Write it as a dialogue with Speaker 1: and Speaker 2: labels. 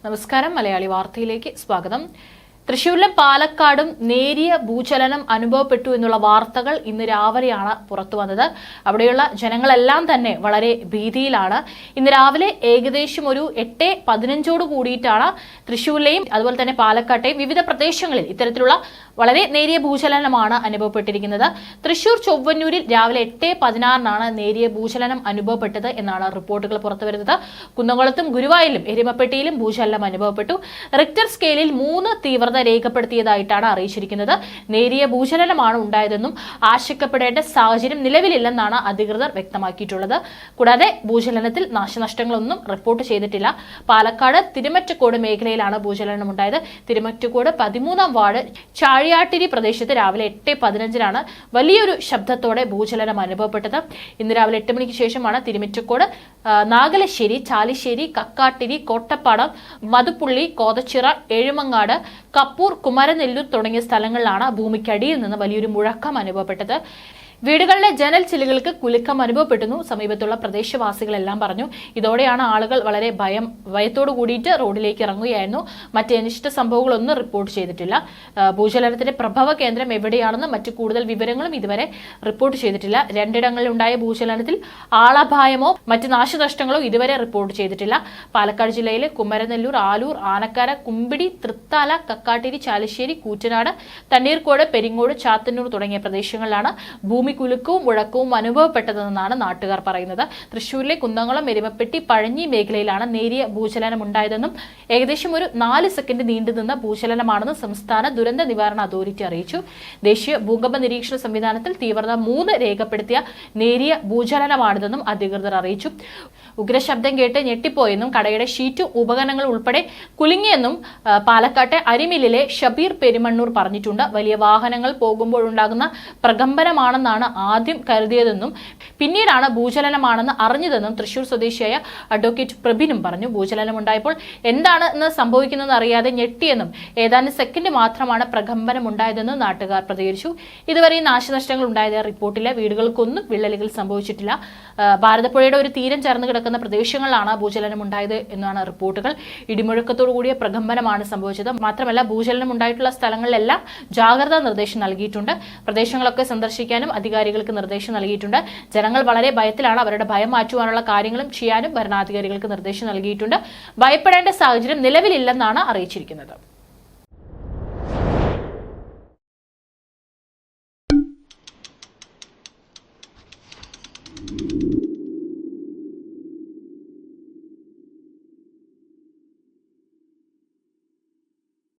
Speaker 1: നമസ്കാരം. മലയാളി വാർത്തയിലേക്ക് സ്വാഗതം. തൃശൂരിലും പാലക്കാടും നേരിയ ഭൂചലനം അനുഭവപ്പെട്ടു എന്നുള്ള വാർത്തകൾ ഇന്ന് രാവിലെയാണ് പുറത്തു വന്നത്. അവിടെയുള്ള ജനങ്ങളെല്ലാം തന്നെ വളരെ ഭീതിയിലാണ്. ഇന്ന് രാവിലെ ഏകദേശം ഒരു 8:15 കൂടിയിട്ടാണ് തൃശൂരിലെയും അതുപോലെ തന്നെ പാലക്കാട്ടെയും വിവിധ പ്രദേശങ്ങളിൽ ഇത്തരത്തിലുള്ള വളരെ നേരിയ ഭൂചലനമാണ് അനുഭവപ്പെട്ടിരിക്കുന്നത്. തൃശൂർ ചൊവ്വന്നൂരിൽ രാവിലെ 8:16 നേരിയ ഭൂചലനം അനുഭവപ്പെട്ടത് എന്നാണ് റിപ്പോർട്ടുകൾ പുറത്തുവരുന്നത്. കുന്നംകുളത്തും ഗുരുവായൂരിലും എരുമപ്പെട്ടിയിലും ഭൂചലനം അനുഭവപ്പെട്ടു. റിക്ടർ സ്കെയിലിൽ 3 തീവ്രത രേഖപ്പെടുത്തിയതായിട്ടാണ് അറിയിച്ചിരിക്കുന്നത്. നേരിയ ഭൂചലനമാണ് ഉണ്ടായതെന്നും ആശങ്കപ്പെടേണ്ട സാഹചര്യം നിലവിലില്ലെന്നാണ് അധികൃതർ വ്യക്തമാക്കിയിട്ടുള്ളത്. കൂടാതെ ഭൂചലനത്തിൽ നാശനഷ്ടങ്ങളൊന്നും റിപ്പോർട്ട് ചെയ്തിട്ടില്ല. പാലക്കാട് തിരുമറ്റക്കോട് മേഖലയിലാണ് ഭൂചലനം ഉണ്ടായത്. തിരുമറ്റക്കോട് 13-ാം വാർഡ് ചാഴിയാട്ടിരി പ്രദേശത്ത് രാവിലെ 8:15 വലിയൊരു ശബ്ദത്തോടെ ഭൂചലനം അനുഭവപ്പെട്ടത്. ഇന്ന് രാവിലെ 8 മണിക്ക് ശേഷമാണ് തിരുമറ്റക്കോട്, നാഗലശ്ശേരി, ചാലിശ്ശേരി, കക്കാട്ടിരി, കോട്ടപ്പാടം, മതുപ്പുള്ളി, കോതച്ചിറ, എഴുമങ്ങാട്, കപ്പൂർ, കുമരനെല്ലൂർ തുടങ്ങിയ സ്ഥലങ്ങളിലാണ് ഭൂമിക്കടിയിൽ നിന്ന് വലിയൊരു മുഴക്കം അനുഭവപ്പെട്ടത്. വീടുകളിലെ ജനൽ ചില്ലുകൾക്ക് കുലുക്കം അനുഭവപ്പെടുന്നു സമീപത്തുള്ള പ്രദേശവാസികളെല്ലാം പറഞ്ഞു. ഇതോടെയാണ് ആളുകൾ വളരെ ഭയത്തോടു കൂടിയിട്ട് റോഡിലേക്ക് ഇറങ്ങുകയായിരുന്നു. മറ്റ് അനിഷ്ട സംഭവങ്ങളൊന്നും റിപ്പോർട്ട് ചെയ്തിട്ടില്ല. ഭൂചലനത്തിന്റെ പ്രഭവ കേന്ദ്രം എവിടെയാണെന്ന് മറ്റു കൂടുതൽ വിവരങ്ങളും ഇതുവരെ റിപ്പോർട്ട് ചെയ്തിട്ടില്ല. 2 ഇടങ്ങളിൽ ഉണ്ടായ ഭൂചലനത്തിൽ ആളപായമോ മറ്റ് നാശനഷ്ടങ്ങളോ ഇതുവരെ റിപ്പോർട്ട് ചെയ്തിട്ടില്ല. പാലക്കാട് ജില്ലയിലെ കുമരനെല്ലൂർ, ആലൂർ, ആനക്കര, കുമ്പിടി, തൃത്താല, കക്കാട്ടിരി, ചാലിശ്ശേരി, കൂറ്റനാട്, തണ്ണീർക്കോട്, പെരിങ്ങോട്, ചാത്തന്നൂർ തുടങ്ങിയ പ്രദേശങ്ങളിലാണ് ഭൂമികുലുക്കവും മുഴക്കവും അനുഭവപ്പെട്ടതെന്നാണ് നാട്ടുകാർ പറയുന്നത്. തൃശൂരിലെ കുന്നംകുളം, എരുമപ്പെട്ടി, പഴഞ്ഞി മേഖലയിലാണ് നേരിയ ഭൂചലനം ഉണ്ടായതെന്നും ഏകദേശം ഒരു 4 സെക്കൻഡ് നീണ്ടുനിന്ന ഭൂചലനമാണെന്ന് സംസ്ഥാന ദുരന്ത നിവാരണ അതോറിറ്റി അറിയിച്ചു. ദേശീയ ഭൂകമ്പ നിരീക്ഷണ സംവിധാനത്തിൽ തീവ്രത 3 രേഖപ്പെടുത്തിയ നേരിയ ഭൂചലനമാണിതെന്നും അധികൃതർ അറിയിച്ചു. ഉഗ്രശബ്ദം കേട്ട് ഞെട്ടിപ്പോയെന്നും കടയുടെ ഷീറ്റും ഉപകരണങ്ങൾ ഉൾപ്പെടെ കുലുങ്ങിയെന്നും പാലക്കാട്ടെ അരിമില്ലിലെ ഷബീർ പെരുമണ്ണൂർ പറഞ്ഞിട്ടുണ്ട്. വലിയ വാഹനങ്ങൾ പോകുമ്പോഴുണ്ടാകുന്ന പ്രകമ്പനമാണെന്നാണ് ആദ്യം കരുതിയതെന്നും പിന്നീടാണ് ഭൂചലനമാണെന്ന് അറിഞ്ഞതെന്നും തൃശൂർ സ്വദേശിയായ അഡ്വക്കേറ്റ് പ്രബിനും പറഞ്ഞു. ഭൂചലനം ഉണ്ടായപ്പോൾ എന്താണെന്ന് സംഭവിക്കുന്നത് അറിയാതെ ഞെട്ടിയെന്നും ഏതാനും സെക്കൻഡ് മാത്രമാണ് പ്രകമ്പനം ഉണ്ടായതെന്നും നാട്ടുകാർ പ്രതികരിച്ചു. ഇതുവരെ നാശനഷ്ടങ്ങൾ ഉണ്ടായത് റിപ്പോർട്ടില്ല. വീടുകൾക്കൊന്നും വിള്ളലുകൾ സംഭവിച്ചിട്ടില്ല. ഭാരതപ്പുഴയുടെ ഒരു തീരം ചേർന്ന് കിടക്കുന്ന പ്രദേശങ്ങളിലാണ് ഭൂചലനം ഉണ്ടായത് എന്നാണ് റിപ്പോർട്ടുകൾ. ഇടിമുഴക്കത്തോടു കൂടിയ പ്രകമ്പനമാണ് സംഭവിച്ചത്. മാത്രമല്ല ഭൂചലനം ഉണ്ടായിട്ടുള്ള സ്ഥലങ്ങളിലെല്ലാം ജാഗ്രതാ നിർദ്ദേശം നൽകിയിട്ടുണ്ട്. പ്രദേശങ്ങളൊക്കെ സന്ദർശിക്കാനും അധികാരികൾക്ക് നിർദ്ദേശം നൽകിയിട്ടുണ്ട്. ജനങ്ങൾ വളരെ ഭയത്തിലാണ്. അവരുടെ ഭയം മാറ്റുവാനുള്ള കാര്യങ്ങളും ചെയ്യാനും ഭരണാധികാരികൾക്ക് നിർദ്ദേശം നൽകിയിട്ടുണ്ട്. ഭയപ്പെടേണ്ട സാഹചര്യം നിലവിലില്ലെന്നാണ് അറിയിച്ചിരിക്കുന്നത്.